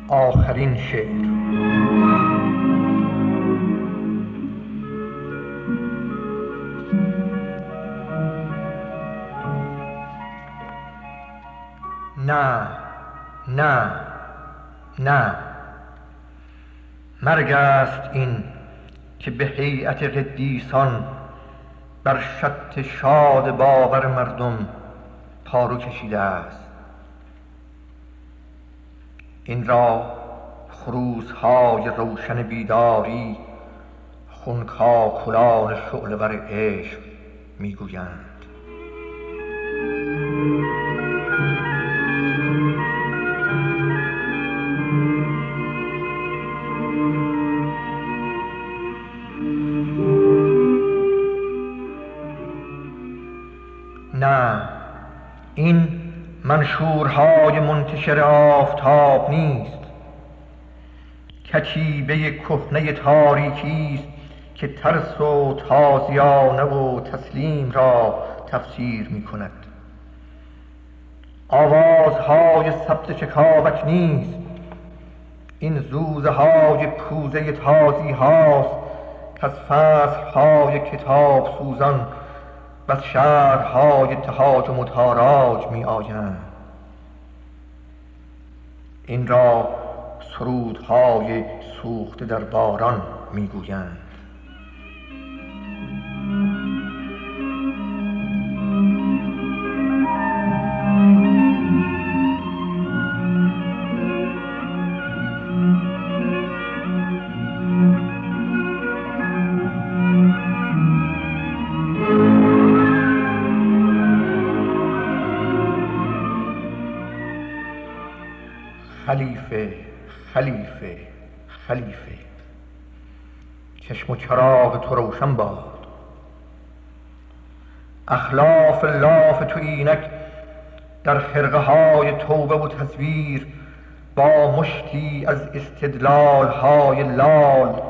آخرین شعر. نه نه نه، مرگ است این که به هیئت قدیسان بر شط شاد باور مردم پارو کشیده است. این را خروس‌های روشن بیداری خونکاکلان شعله‌ور عشق میگویند. نه، این منشورهای منتشر آفتاب نیست، کتیبه کهنه تاریکی است که ترس و تازیانه و تسلیم را تفسیر می کند. آوازهای سبز شکاوک نیست، این زوزه های کوزه تازی هاست که از فصلهای کتاب سوزان و از شهرهای تهاجم و تاراج می آیند. این را سرودهای سوخته در باران می گویند. خلیفه خلیفه خلیفه، چشم و چراغ تو روشن باد. اخلاف لاف تو اینک در خرقه های توبه و تصویر با مشتی از استدلال های لال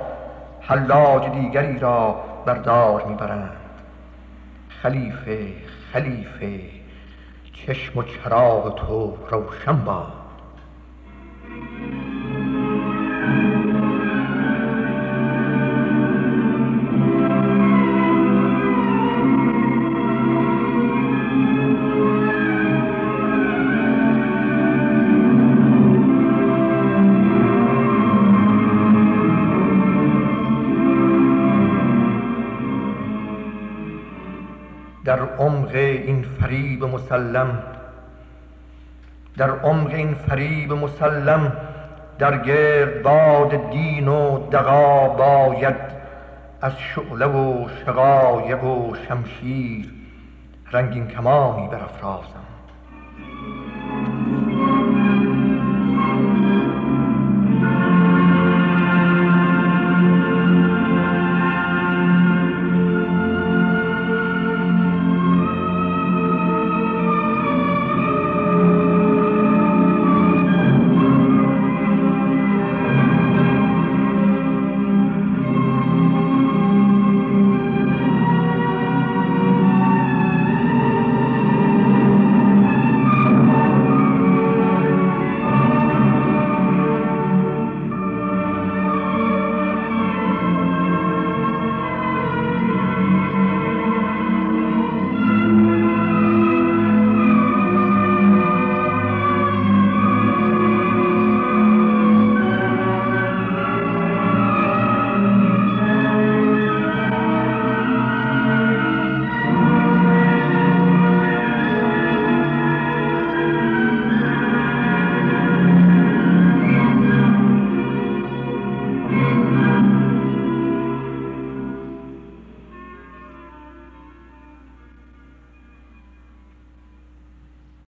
حلاج دیگری را بردار میبرند. خلیفه خلیفه، چشم و چراغ تو روشن باد. در عمق این فریب مسلم، در عمق این فریب مسلم، در گردباد دین و دغا باید از شعله و شقایق و شمشیر رنگین کمانی برافرازم.